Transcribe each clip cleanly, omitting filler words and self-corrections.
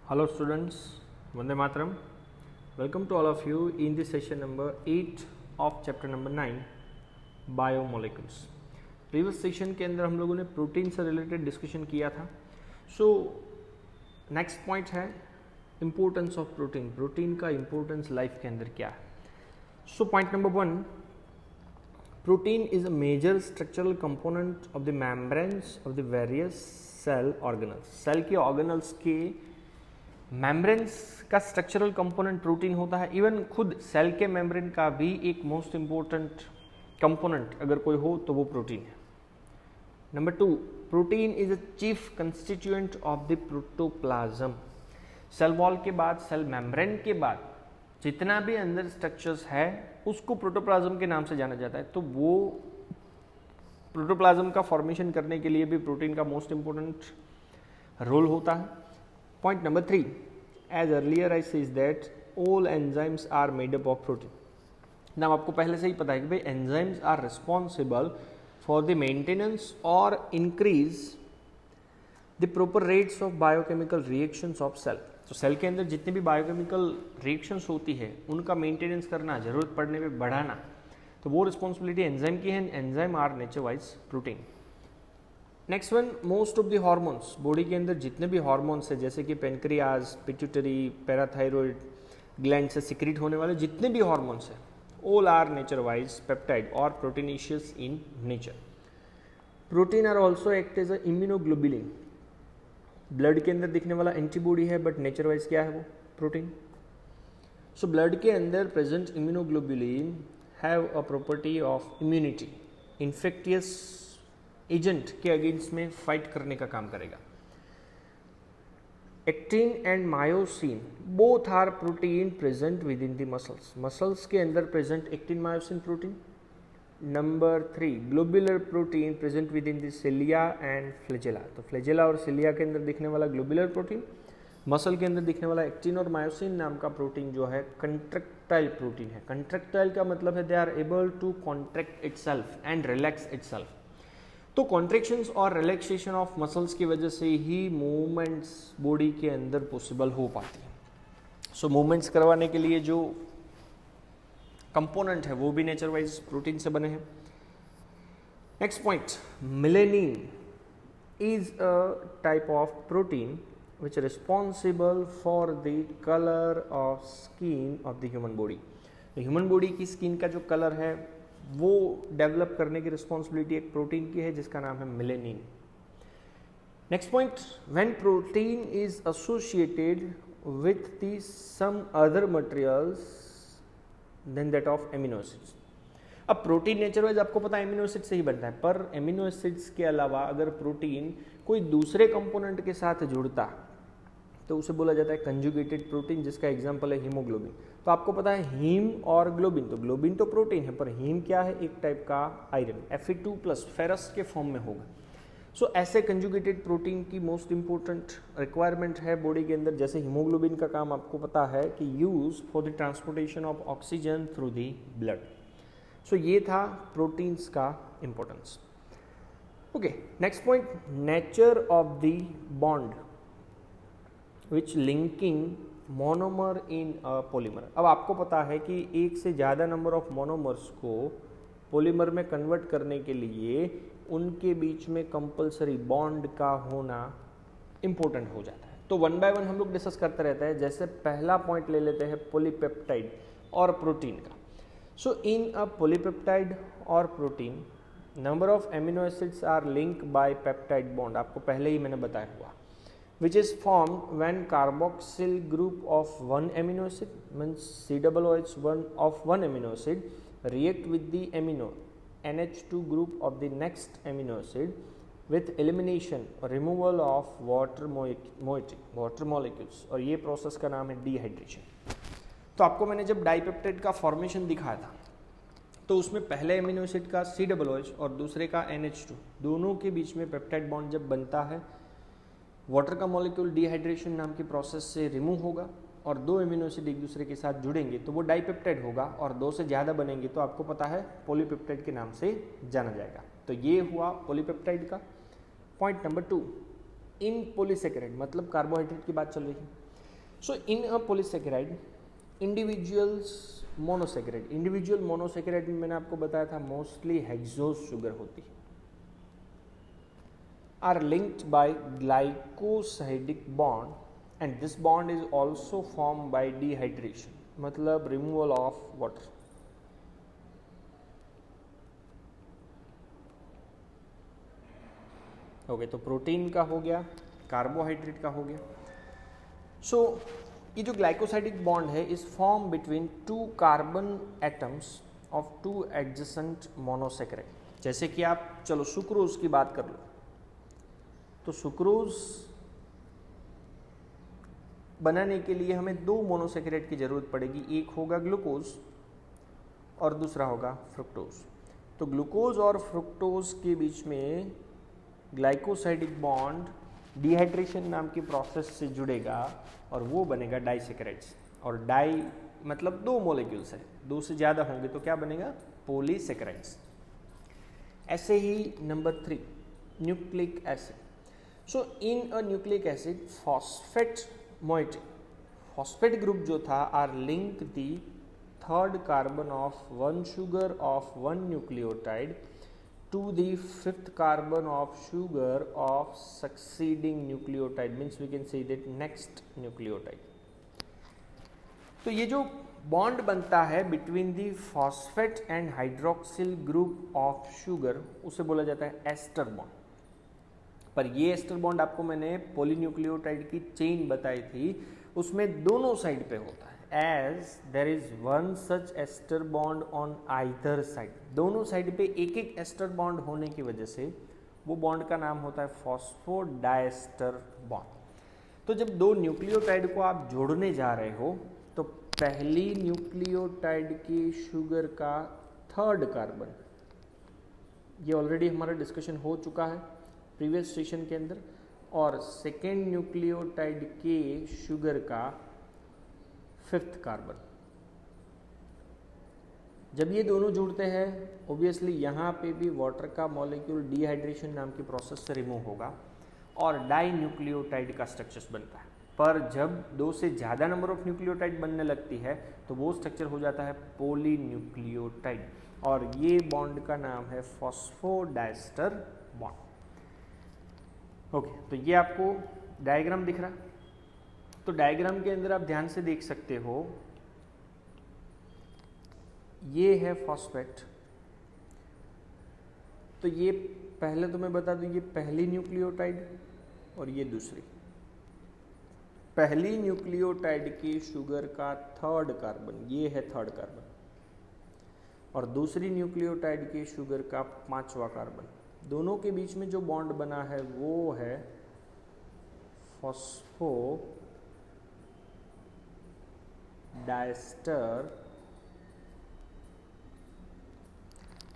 Hello students, Vande Mataram. Welcome to all of you in this session number 8 of chapter number 9 Biomolecules. Previous session के अंदर हम लोगों ने protein से related discussion किया था. सो नेक्स्ट पॉइंट है इम्पोर्टेंस ऑफ प्रोटीन. प्रोटीन का इम्पोर्टेंस लाइफ के अंदर क्या है. So point number 1, protein is a major structural component of the membranes of the various cell organelles. Cell के ऑर्गेनल्स के मेम्ब्रेन्स का स्ट्रक्चरल कंपोनेंट प्रोटीन होता है. इवन खुद सेल के मेम्ब्रेन का भी एक मोस्ट इंपॉर्टेंट कंपोनेंट अगर कोई हो तो वो प्रोटीन है. Number 2, protein is a chief constituent of the protoplasm. Cell wall के बाद, सेल मेम्ब्रेन के बाद जितना भी अंदर स्ट्रक्चर्स है उसको प्रोटोप्लाज्म के नाम से जाना जाता है. तो वो प्रोटोप्लाज्म का फॉर्मेशन करने के लिए भी प्रोटीन का मोस्ट इंपॉर्टेंट रोल होता है. Point number 3, as earlier I said that all enzymes are made up of protein. Now आपको पहले से ही पता है कि भाई enzymes are responsible for the maintenance or increase the proper rates of biochemical reactions of cell. तो cell के अंदर जितनी भी बायोकेमिकल रिएक्शंस होती है उनका मेंटेनेंस करना, जरूरत पड़ने पे बढ़ाना, तो वो रिस्पॉन्सिबिलिटी एंजाइम की है. Enzyme are nature wise protein. Next one, most of the hormones. Body के अंदर जितने भी हार्मोन्स है जैसे कि पेनक्रियाज, पिट्यूटरी, पैराथायरॉइड ग्लैंड से सिक्रीट होने वाले जितने भी हार्मोन्स हैं, all are nature wise peptide और proteinaceous in nature. Protein are also act as a immunoglobulin. Blood के अंदर दिखने वाला एंटीबॉडी है बट नेचर वाइज क्या है वो? प्रोटीन. सो ब्लड के अंदर present immunoglobulin have a property of immunity. Infectious agent के अगेंस्ट में फाइट करने का काम करेगा. Actin and myosin both are protein present within the muscles. Muscles के अंदर present actin myosin protein. Number 3, globular protein present within the cilia and flagella. तो flagella और सिलिया के अंदर दिखने वाला ग्लोबुलर प्रोटीन, मसल के अंदर दिखने वाला एक्टिन और मायोसिन नाम का प्रोटीन जो है कंट्रैक्टाइल प्रोटीन है. कंट्रैक्टाइल का मतलब है they are able to contract itself and relax itself. तो कॉन्ट्रैक्शंस और रिलैक्सेशन ऑफ मसल्स की वजह से ही मूवमेंट्स बॉडी के अंदर पॉसिबल हो पाती है. सो मूवमेंट्स करवाने के लिए जो कंपोनेंट है वो भी नेचर वाइज प्रोटीन से बने हैं. Next point, melanin is a type of protein which responsible for the colour of skin of the human body. Human body की स्किन का जो कलर है वो डेवलप करने की रिस्पॉन्सिबिलिटी एक प्रोटीन की है जिसका नाम है melanin. Next point, when protein is associated with the some other materials then that of amino acids. अब प्रोटीन नेचर वाइज आपको पता है एमिनो एसिड से ही बनता है, पर एमिनो एसिड्स के अलावा अगर प्रोटीन कोई दूसरे कंपोनेंट के साथ जुड़ता तो उसे बोला जाता है कंजुगेटेड प्रोटीन, जिसका एग्जांपल है हीमोग्लोबिन. तो आपको पता है हीम और ग्लोबिन, तो ग्लोबिन तो प्रोटीन है पर हीम क्या है? एक टाइप का आयरन, Fe2+ फेरस के फॉर्म में होगा. सो ऐसे कंजुगेटेड प्रोटीन की मोस्ट इंपॉर्टेंट रिक्वायरमेंट है बॉडी के अंदर. जैसे हीमोग्लोबिन का काम आपको पता है कि use for the transportation of oxygen through the blood. So ये था प्रोटीन्स का importance. Okay, next point, nature of the bond which linking monomer in a polymer. अब आपको पता है कि एक से ज़्यादा नंबर ऑफ मोनोमर्स को पॉलीमर में कन्वर्ट करने के लिए उनके बीच में कंपलसरी बॉन्ड का होना इम्पोर्टेंट हो जाता है. तो वन बाय वन हम लोग डिस्कस करते रहते हैं. जैसे पहला पॉइंट ले लेते हैं पॉलीपेप्टाइड और प्रोटीन का. सो इन अ पॉलीपेप्टाइड और protein number of amino acids are link by peptide bond. आपको पहले ही मैंने बताया हुआ, which is formed when carboxyl group of one amino acid means COOH one of one amino acid react with the amino NH2 group of the next amino acid with elimination or removal of water molecules, और ये process का नाम है dehydration. तो आपको मैंने जब dipeptide का फॉर्मेशन दिखाया था तो उसमें पहले एमिनो एसिड का COOH और दूसरे का NH2, दोनों के बीच में पेप्टाइड बॉन्ड जब बनता है, वाटर का मॉलिक्यूल डिहाइड्रेशन नाम की प्रोसेस से रिमूव होगा और दो एमिनो एसिड एक दूसरे के साथ जुड़ेंगे तो वो डाइपेप्टाइड होगा, और दो से ज़्यादा बनेंगे तो आपको पता है पॉलीपेप्टाइड के नाम से जाना जाएगा. तो ये हुआ पॉलीपेप्टाइड का. पॉइंट नंबर 2, इन पॉलीसेकेराइड मतलब कार्बोहाइड्रेट की बात चल रही है. सो in a polysaccharide individual monosaccharide में मैंने आपको बताया था मोस्टली हेक्सोज शुगर होती है, are linked by glycosidic bond and this bond is also form by dehydration, मतलब रिमूवल ऑफ वाटर। ओके, तो प्रोटीन का हो गया, कार्बोहाइड्रेट का हो गया। सो ये जो ग्लाइकोसाइडिक बॉन्ड है is form between two carbon atoms of two adjacent monosaccharide. जैसे कि आप चलो सुक्रोज की बात कर लो, तो सुक्रोज बनाने के लिए हमें दो मोनोसेकेराइड की जरूरत पड़ेगी, एक होगा ग्लूकोज और दूसरा होगा फ्रुक्टोज। तो ग्लूकोज और फ्रुक्टोज के बीच में ग्लाइकोसाइडिक बॉन्ड डिहाइड्रेशन नाम की प्रोसेस से जुड़ेगा और वो बनेगा डाइसेकेराइड्स। और डाई मतलब दो मॉलिक्यूल्स है, दो से ज़्यादा होंगे तो क्या बनेगा, पॉलीसेकेराइड्स। ऐसे ही number 3 nucleic acid. So in a nucleic acid phosphate moiety, phosphate group जो था are link the third carbon of one sugar of one nucleotide to the fifth carbon of sugar of succeeding nucleotide, means we can say that next nucleotide। तो ये जो bond बनता है between the phosphate and hydroxyl group of sugar उसे बोला जाता है ester bond. पर ये एस्टर बॉन्ड आपको मैंने पॉलीन्यूक्लियोटाइड की चेन बताई थी, उसमें दोनों साइड पे होता है, as there is one such ester bond on either side. दोनों साइड पे एक एक एस्टर बॉन्ड होने की वजह से वो बॉन्ड का नाम होता है फॉस्फोडाइएस्टर बॉन्ड। तो जब दो न्यूक्लियोटाइड को आप जोड़ने जा रहे हो तो पहली न्यूक्लियोटाइड की शुगर का थर्ड कार्बन, ये ऑलरेडी हमारा डिस्कशन हो चुका है प्रीवियस सेशन के अंदर, और सेकेंड न्यूक्लियोटाइड के शुगर का फिफ्थ कार्बन, जब ये दोनों जुड़ते हैं ऑब्वियसली यहाँ पे भी वाटर का मॉलिक्यूल डिहाइड्रेशन नाम की प्रोसेस से रिमूव होगा और डाई न्यूक्लियोटाइड का स्ट्रक्चर बनता है। पर जब दो से ज़्यादा नंबर ऑफ न्यूक्लियोटाइड बनने लगती है तो वो स्ट्रक्चर हो जाता है पॉलीन्यूक्लियोटाइड, और ये बॉन्ड का नाम है फॉस्फोडाइएस्टर बॉन्ड। ओके, तो ये आपको डायग्राम दिख रहा है। तो डायग्राम के अंदर आप ध्यान से देख सकते हो, ये है फॉस्फेट, तो ये पहले तो मैं बता दूं ये पहली न्यूक्लियोटाइड और ये दूसरी। पहली न्यूक्लियोटाइड की शुगर का थर्ड कार्बन, ये है थर्ड कार्बन, और दूसरी न्यूक्लियोटाइड की शुगर का पांचवा कार्बन। दोनों के बीच में जो बॉन्ड बना है वो है फॉस्फोडाइएस्टर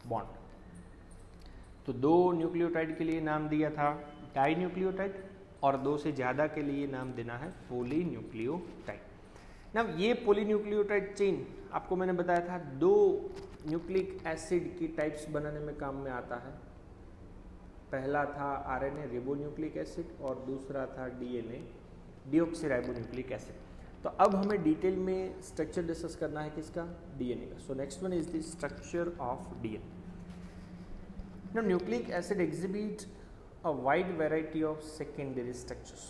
बॉन्ड। तो दो न्यूक्लियोटाइड के लिए नाम दिया था डाई न्यूक्लियोटाइड और दो से ज़्यादा के लिए नाम देना है पॉलीन्यूक्लियोटाइड। ना ये पॉलीन्यूक्लियोटाइड चेन आपको मैंने बताया था दो न्यूक्लिक एसिड की टाइप्स बनाने में काम में आता है। पहला था आरएनए रिबोन्यूक्लिक एसिड और दूसरा था डीएनए डीऑक्सीराइबोन्यूक्लिक एसिड। तो अब हमें डिटेल में स्ट्रक्चर डिस्कस करना है किसका, डीएनए का। So next one is the structure of DNA. Now nucleic acid exhibit a wide variety of secondary structures.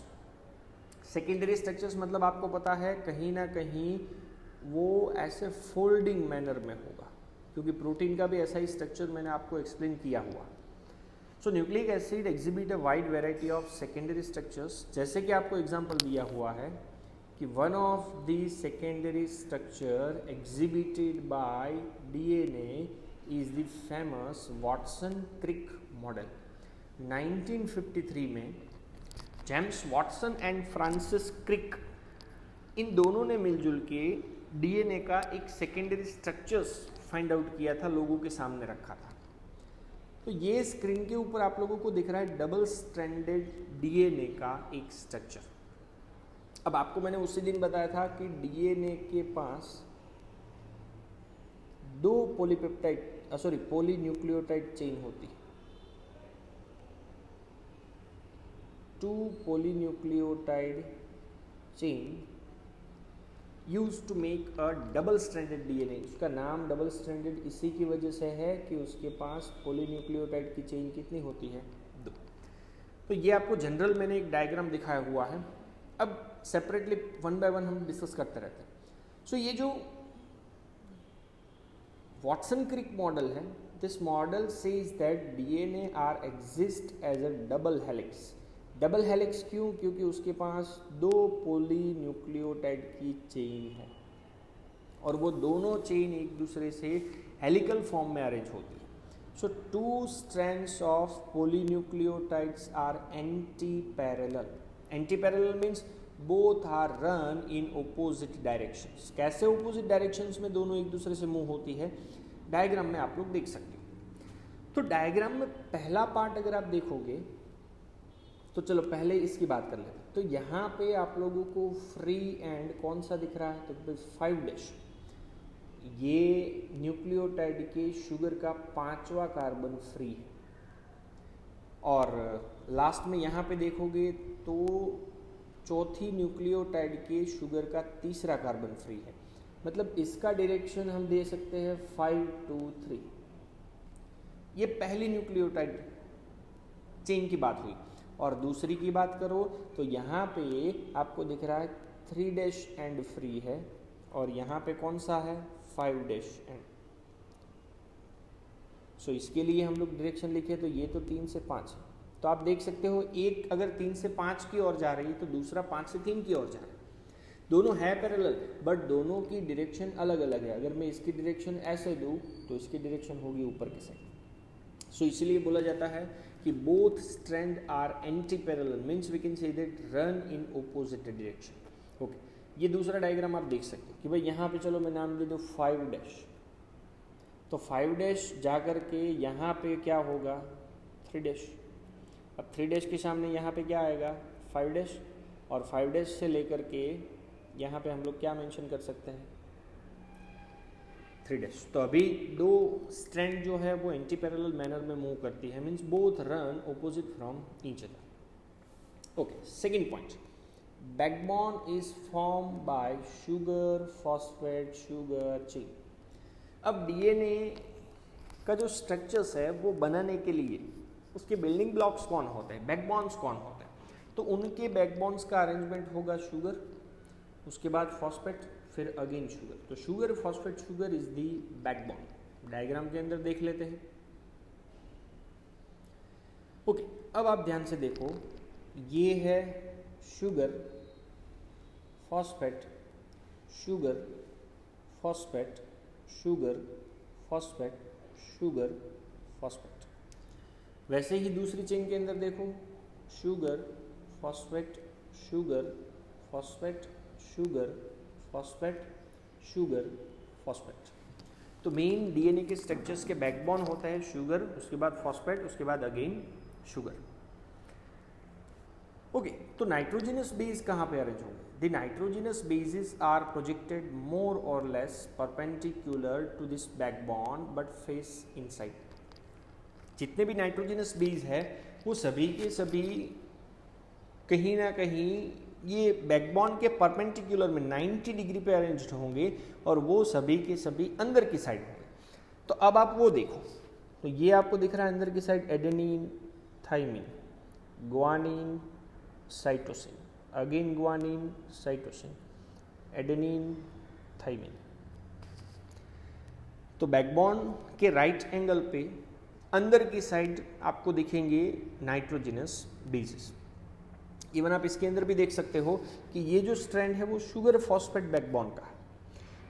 Secondary structures मतलब आपको पता है कहीं ना कहीं वो ऐसे फोल्डिंग मैनर में होगा, क्योंकि प्रोटीन का भी ऐसा ही स्ट्रक्चर मैंने आपको एक्सप्लेन किया हुआ। So nucleic acid exhibit a wide variety of secondary structures, जैसे कि आपको एग्जांपल दिया हुआ है कि one of the secondary structure exhibited by DNA is the famous Watson-Crick model। 1953 में James Watson and Francis Crick इन दोनों ने मिलजुल के डीएनए का एक सेकेंडरी स्ट्रक्चर्स फाइंड आउट किया था, लोगों के सामने रखा था। तो ये स्क्रीन के ऊपर आप लोगों को दिख रहा है डबल स्ट्रैंडेड डीएनए का एक स्ट्रक्चर। अब आपको मैंने उसी दिन बताया था कि डीएनए के पास दो पॉलीन्यूक्लियोटाइड चेन होती, two polynucleotide chain use to make a double stranded DNA. उसका नाम डबल स्ट्रैंडेड इसी की वजह से है कि उसके पास पॉलीन्यूक्लियोटाइड की चेन कितनी होती है, 2। तो ये आपको जनरल मैंने एक डायग्राम दिखाया हुआ है। अब सेपरेटली वन बाय वन हम डिस्कस करते रहते हैं। सो ये जो वॉटसन क्रिक मॉडल है, this model says that DNA are exist as a double helix. Double helix क्यों? क्योंकि उसके पास 2 पॉलीन्यूक्लियोटाइड की चेन है और वो दोनों चेन एक दूसरे से हेलिकल फॉर्म में अरेंज होती है। सो 2 strands of polynucleotides are anti-parallel. Anti-parallel means both are run in opposite directions. कैसे opposite directions में दोनों एक दूसरे से मूव होती है, डायग्राम में आप लोग देख सकते हो। तो डायग्राम में पहला पार्ट अगर आप देखोगे तो चलो पहले इसकी बात कर लेते हैं। तो यहाँ पे आप लोगों को फ्री एंड कौन सा दिख रहा है, तो 5' ये न्यूक्लियोटाइड के शुगर का 5वां कार्बन फ्री है। और लास्ट में यहाँ पे देखोगे तो चौथी न्यूक्लियोटाइड के शुगर का 3रा कार्बन फ्री है। मतलब इसका डायरेक्शन हम दे सकते हैं 5 2 3। ये पहली न्यूक्लियोटाइड चेन की बात हुई। और दूसरी की बात करो तो यहाँ पे आपको दिख रहा है 3' एंड फ्री है और यहाँ पे कौन सा है, 5' एंड। सो इसके लिए हम लोग डायरेक्शन लिखे तो ये तो 3 से 5 है। तो आप देख सकते हो एक अगर 3 से 5 की ओर जा रही है तो दूसरा 5 से 3 की ओर जा रहा है। दोनों है पैरेलल बट दोनों की डायरेक्शन अलग अलग है। अगर मैं इसकी डायरेक्शन ऐसे दूँ तो इसकी डायरेक्शन होगी ऊपर की साइड। सो इसलिए बोला जाता है कि both strand are anti parallel, means we can say that run in opposite direction. Okay, ये दूसरा डायग्राम आप देख सकते हो कि भाई यहाँ पे चलो मैं नाम दे दूँ 5'। तो 5' जा कर के यहाँ पे क्या होगा, 3'। अब 3' के सामने यहाँ पे क्या आएगा, 5'। और 5' से लेकर के यहाँ पे हम लोग क्या मेंशन कर सकते हैं, 3'। तो अभी 2 स्ट्रैंड जो है वो एंटी पैरेलल मैनर में मूव करती है, means both run opposite from each other. Okay, second point, backbone is form by sugar phosphate sugar chain. अब डीएनए का जो स्ट्रक्चर्स है वो बनाने के लिए उसके बिल्डिंग ब्लॉक्स कौन होते हैं, बैकबोन्स कौन होते हैं, तो उनके बैकबोन्स का अरेंजमेंट होगा शुगर, उसके बाद फॉस्फेट, फिर अगेन शुगर। तो sugar phosphate sugar is the backbone. Diagram के अंदर देख लेते हैं। ओके, अब आप ध्यान से देखो, ये है sugar phosphate sugar phosphate sugar phosphate sugar phosphate. वैसे ही दूसरी चेन के अंदर देखो, sugar phosphate sugar phosphate sugar phosphate sugar phosphate. तो मेन डीएनए के स्ट्रक्चर्स के बैकबोन होता है शुगर, उसके बाद फॉस्फेट, उसके बाद अगेन शुगर। ओके, तो नाइट्रोजनस बेस कहाँ पे अरेंज होंगे? The nitrogenous bases are projected more or less perpendicular to this backbone but face inside. जितने भी नाइट्रोजनस बेस है वो सभी के सभी कहीं ना कहीं ये बैकबोन के परपेंडिकुलर में 90 डिग्री पे अरेंज्ड होंगे और वो सभी के सभी अंदर की साइड होंगे। तो अब आप वो देखो, तो ये आपको दिख रहा है अंदर की side adenine thymine guanine cytosine, again guanine cytosine adenine thymine. तो बैकबोन के राइट एंगल पे अंदर की साइड आपको दिखेंगे नाइट्रोजनस बेसिस। इवन आप इसके अंदर भी देख सकते हो कि ये जो स्ट्रैंड है वो शुगर फॉस्फेट बैकबोन का है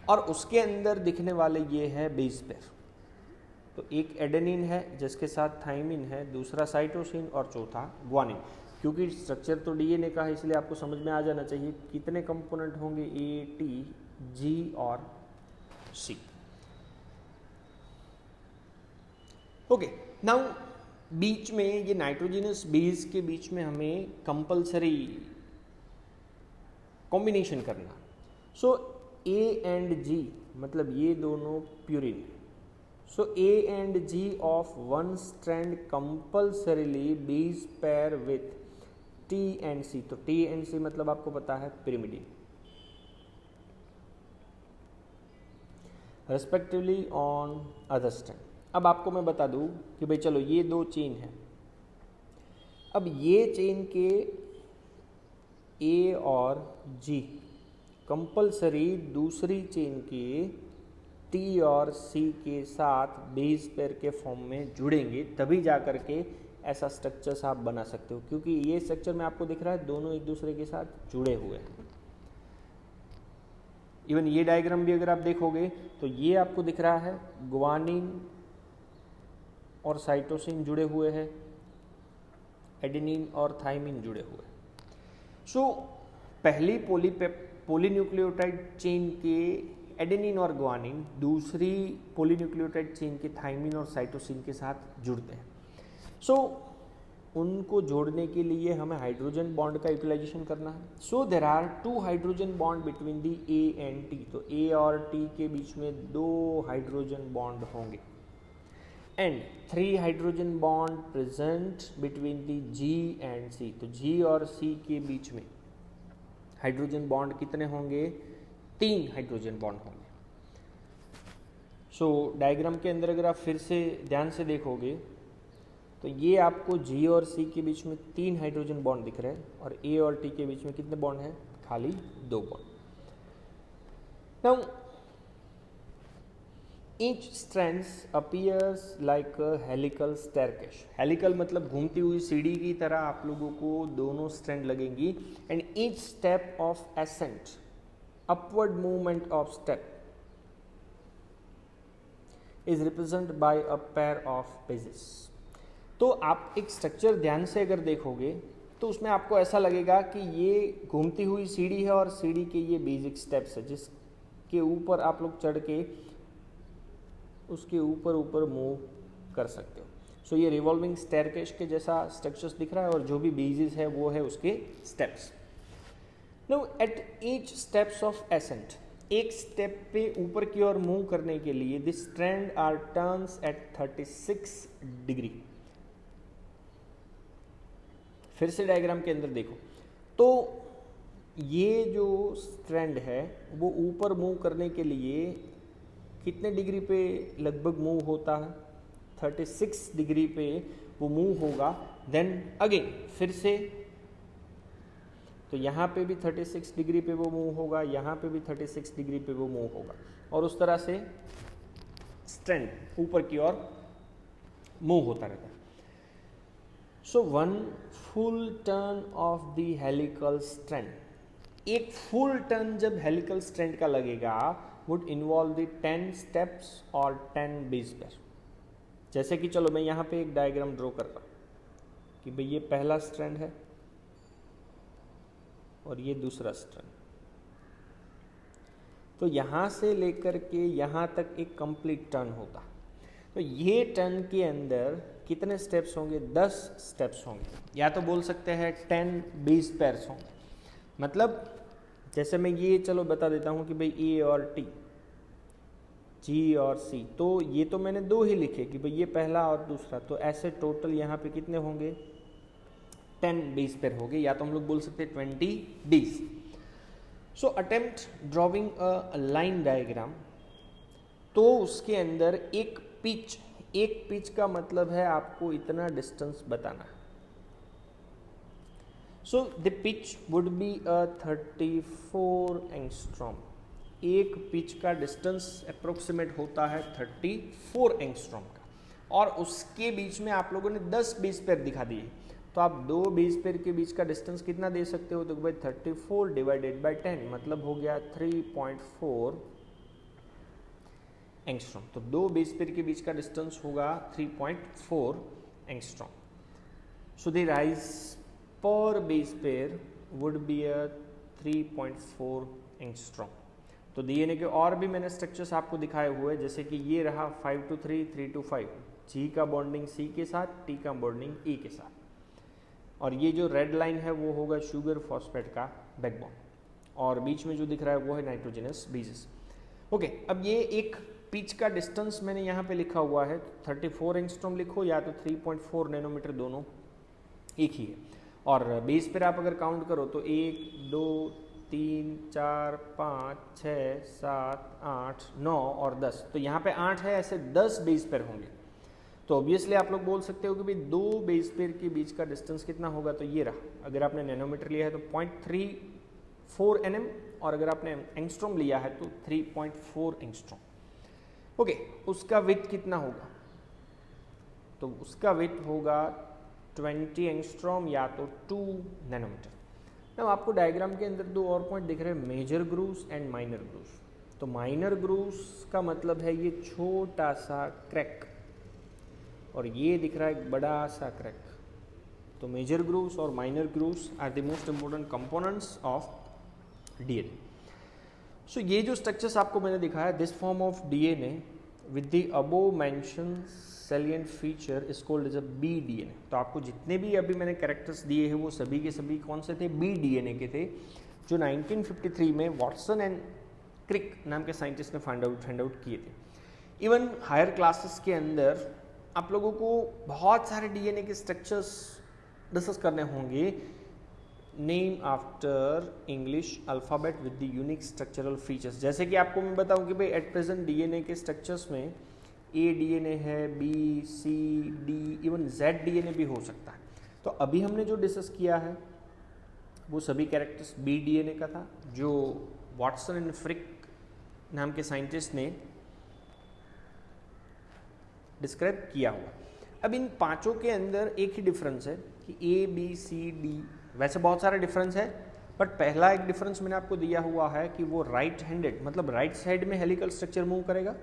और उसके अंदर दिखने वाले ये है बेस पेयर। तो एक एडेनिन है जिसके साथ थाइमिन है, दूसरा साइटोसिन और चौथा ग्वानिन। क्योंकि स्ट्रक्चर तो डीएनए का है इसलिए आपको समझ में आ जाना चाहिए कितने कंपोनेंट होंगे, ए, टी, जी और सी। ओके, नाउ बीच में ये नाइट्रोजनस बेस के बीच में हमें कंपलसरी कॉम्बिनेशन करना। सो ए एंड जी मतलब ये दोनों purine. So A and G of one strand compulsorily base pair with T and C. तो टी एंड सी मतलब आपको पता है pyrimidine. Respectively on other strand. अब आपको मैं बता दूं कि भाई चलो ये दो चेन है, अब ये चेन के ए और जी कंपलसरी दूसरी चेन के टी और सी के साथ बेस पेयर के फॉर्म में जुड़ेंगे, तभी जा कर के ऐसा स्ट्रक्चर्स आप बना सकते हो, क्योंकि ये स्ट्रक्चर में आपको दिख रहा है दोनों एक दूसरे के साथ जुड़े हुए हैं। इवन ये डायग्राम भी अगर आप देखोगे तो ये आपको दिख रहा है ग्वानिन और साइटोसिन जुड़े हुए हैं, एडेनिन और थाइमिन जुड़े हुए हैं। सो पहली पॉलीन्यूक्लियोटाइड चेन के एडेनिन और ग्वानिन दूसरी पॉलीन्यूक्लियोटाइड चेन के थाइमिन और साइटोसिन के साथ जुड़ते हैं। सो उनको जोड़ने के लिए हमें हाइड्रोजन बॉन्ड का यूटिलाइजेशन करना है। So there are 2 hydrogen bond between the A and T, तो ए और टी के बीच में 2 हाइड्रोजन बॉन्ड होंगे and 3 hydrogen bond present between the G and C, तो जी और सी के बीच में हाइड्रोजन बॉन्ड कितने होंगे? 3 हाइड्रोजन बॉन्ड होंगे। सो डायग्राम के अंदर अगर आप फिर से ध्यान से देखोगे तो ये आपको जी और सी के बीच में 3 हाइड्रोजन बॉन्ड दिख रहे हैं और ए और टी के बीच में कितने बॉन्ड हैं? खाली 2 bond. Now each strands appears like अ हेलिकल स्टेयरकेस। हेलिकल मतलब घूमती हुई सीढ़ी की तरह आप लोगों को दोनों स्ट्रैंड लगेंगी and each step of accent, upward movement of step is represent by a pair of pages. तो आप एक स्ट्रक्चर ध्यान से अगर देखोगे तो उसमें आपको ऐसा लगेगा कि ये घूमती हुई सीढ़ी है और सीढ़ी के ये बेसिक स्टेप्स है जिसके ऊपर आप लोग चढ़ के उसके ऊपर ऊपर मूव कर सकते हो। सो ये रिवॉल्विंग स्टेयरकेस के जैसा स्ट्रक्चर्स दिख रहा है और जो भी बेसिस है वो है उसके steps. Now at each steps of ascent, एक स्टेप पे ऊपर की ओर मूव करने के लिए this strand are turns at 36 degree. फिर से डायग्राम के अंदर देखो तो ये जो स्ट्रैंड है वो ऊपर मूव करने के लिए कितने डिग्री पे लगभग मूव होता है? 36 डिग्री पे वो मूव होगा। देन अगेन फिर से तो यहाँ पे भी 36 डिग्री पे वो मूव होगा, यहाँ पे भी 36 डिग्री पे वो मूव होगा और उस तरह से स्ट्रैंड ऊपर की ओर मूव होता रहता है। सो 1 full turn off the helical strand, एक फुल टर्न जब हेलिकल स्ट्रैंड का लगेगा would involve the 10 steps और 10 base pair। जैसे कि चलो मैं यहाँ पे एक डायग्राम ड्रॉ कर रहा हूँ कि भाई ये पहला स्ट्रैंड है और ये दूसरा स्ट्रैंड, तो यहाँ से लेकर के यहाँ तक एक कंप्लीट टर्न होता। तो ये टर्न के अंदर कितने स्टेप्स होंगे? 10 स्टेप्स होंगे, या तो बोल सकते हैं 10 बेस पेयर्स होंगे। मतलब जैसे मैं ये चलो बता देता हूँ कि भाई ए और टी, जी और सी, तो ये तो मैंने 2 ही लिखे कि भाई ये पहला और दूसरा, तो ऐसे टोटल यहाँ पे कितने होंगे? 10 बेस पेयर होंगे, या तो हम लोग बोल सकते हैं 20 base. So attempt drawing a line diagram, तो उसके अंदर एक पिच का मतलब है आपको इतना डिस्टेंस बताना है। So the pitch would be a 34 angstrom. एक पिच का डिस्टेंस अप्रोक्सीमेट होता है 34 एंगस्ट्रॉम का, और उसके बीच में आप लोगों ने 10 बेस पेयर दिखा दिए, तो आप 2 बेस पेयर के बीच का डिस्टेंस कितना दे सकते हो? तो भाई 34 डिवाइडेड बाय 10 मतलब हो गया 3.4 एंगस्ट्रॉम। तो 2 बेस पेयर के बीच का डिस्टेंस होगा 3.4 एंगस्ट्रॉम। सो द राइज पर base pair would be a 3.4 angstrom. तो डीएनए के और भी मैंने स्ट्रक्चर्स आपको दिखाए हुए, जैसे कि ये रहा 5 to 3, 3 to 5, जी का बॉन्डिंग सी के साथ, टी का बॉन्डिंग ई के साथ, और ये जो रेड लाइन है वो होगा शुगर फॉस्फेट का बैकबोन, और बीच में जो दिख रहा है वो है नाइट्रोजनस बेसिस। ओके, अब ये एक पिच का डिस्टेंस मैंने यहाँ पे लिखा हुआ है, 34 एंगस्ट्रॉम लिखो या तो 3.4 नैनोमीटर, दोनों एक ही है। और बेस पर आप अगर काउंट करो तो 1, 2, 3, 4, 5, 6, 7, 8, 9 और 10। तो यहाँ पे 8 है, ऐसे 10 बेस पेयर होंगे। तो ऑब्वियसली आप लोग बोल सकते हो कि भाई 2 बेस पेयर के बीच का डिस्टेंस कितना होगा, तो ये रहा। अगर आपने नैनोमीटर लिया है तो 0.34 nm, और अगर आपने एंगस्ट्रॉम लिया है तो 3.4 एंगस्ट्रॉम। ओके, उसका विड्थ कितना होगा, तो उसका विड्थ होगा 20 एंगस्ट्रॉम या तो 2 नैनोमीटर। अब आपको डायग्राम के अंदर 2 और पॉइंट दिख रहे हैं, major grooves and minor grooves. तो माइनर ग्रूव्स का मतलब है ये छोटा सा क्रैक, और ये दिख रहा है एक बड़ा सा क्रैक। तो मेजर ग्रूव्स और minor grooves are the most important components of DNA. So ये जो स्ट्रक्चर्स आपको मैंने दिखाया, this form of DNA with the above mentioned salient feature is called as a B DNA. तो आपको जितने भी अभी मैंने कैरेक्टर्स दिए हैं वो सभी के सभी कौन से थे, बी डीएनए के थे, जो 1953 में वॉटसन एंड क्रिक नाम के साइंटिस्ट ने फाइंड आउट किए थे। इवन हायर क्लासेस के अंदर आप लोगों को बहुत सारे डीएनए के स्ट्रक्चर्स डिस्कस करने होंगे, name after English alphabet with the unique structural features. जैसे कि आपको मैं बताऊं कि भाई एट प्रेजेंट डीएनए के स्ट्रक्चर्स में ए डीएनए है, बी, सी, डी, इवन जेड डीएनए भी हो सकता है। तो अभी हमने जो डिस्कस किया है वो सभी कैरेक्टर्स बी डीएनए का था, जो वॉटसन एंड फ्रिक नाम के साइंटिस्ट ने डिस्क्राइब किया हुआ। अब इन पांचों के अंदर एक ही डिफरेंस है कि ए, बी, सी, डी, वैसे बहुत सारे डिफरेंस है, बट पहला एक डिफरेंस मैंने आपको दिया हुआ है कि वो राइट हैंडेड, मतलब राइट साइड में हेलिकल स्ट्रक्चर मूव करेगा,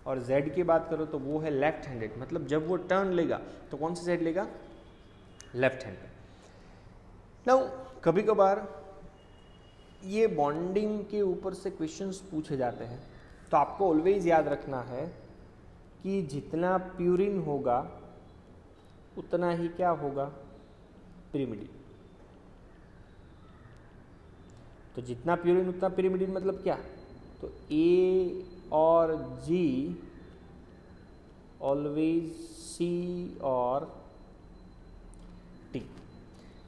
और जेड की बात करो तो वो है लेफ्ट हैंडेड, मतलब जब वो टर्न लेगा तो कौन सी साइड लेगा, लेफ्ट हैंड पे। नाउ कभी कभार ये बॉन्डिंग के ऊपर से क्वेश्चंस पूछे जाते हैं, तो आपको ऑलवेज याद रखना है कि जितना प्यूरिन होगा उतना ही क्या होगा, पिरिमिडिन। तो जितना प्यूरिन उतना पिरिमिडिन, मतलब क्या, तो ए और जी ऑलवेज सी और टी,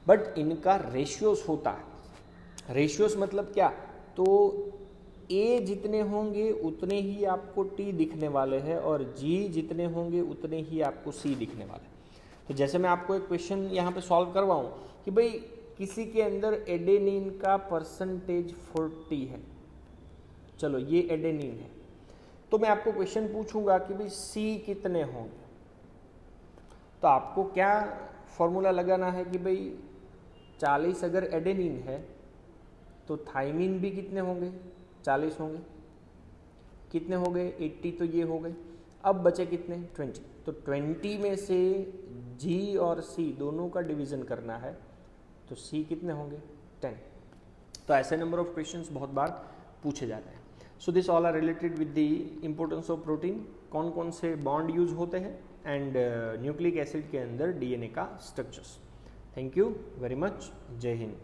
बट इनका रेशियोस होता है। रेशियोस मतलब क्या, तो ए जितने होंगे उतने ही आपको टी दिखने वाले हैं, और जी जितने होंगे उतने ही आपको सी दिखने वाले हैं। तो जैसे मैं आपको एक क्वेश्चन यहाँ पे सॉल्व करवाऊँ कि भाई किसी के अंदर एडेनिन का परसेंटेज 40 है, चलो ये एडेनिन है, तो मैं आपको क्वेश्चन पूछूंगा कि भाई सी कितने होंगे, तो आपको क्या फॉर्मूला लगाना है कि भाई 40 अगर एडेनिन है तो थाइमिन भी कितने होंगे, 40 होंगे। कितने हो गए, 80, तो ये हो गए। अब बचे कितने, 20। तो 20 में से जी और सी दोनों का डिवीजन करना है, तो सी कितने होंगे, 10। तो ऐसे नंबर ऑफ क्वेश्चंस बहुत बार पूछे जाते हैं। So this all are related with the importance of protein, कौन कौन से बॉन्ड यूज होते हैं, एंड न्यूक्लिक एसिड के अंदर डीएनए का structures. Thank you very much, जय हिंद।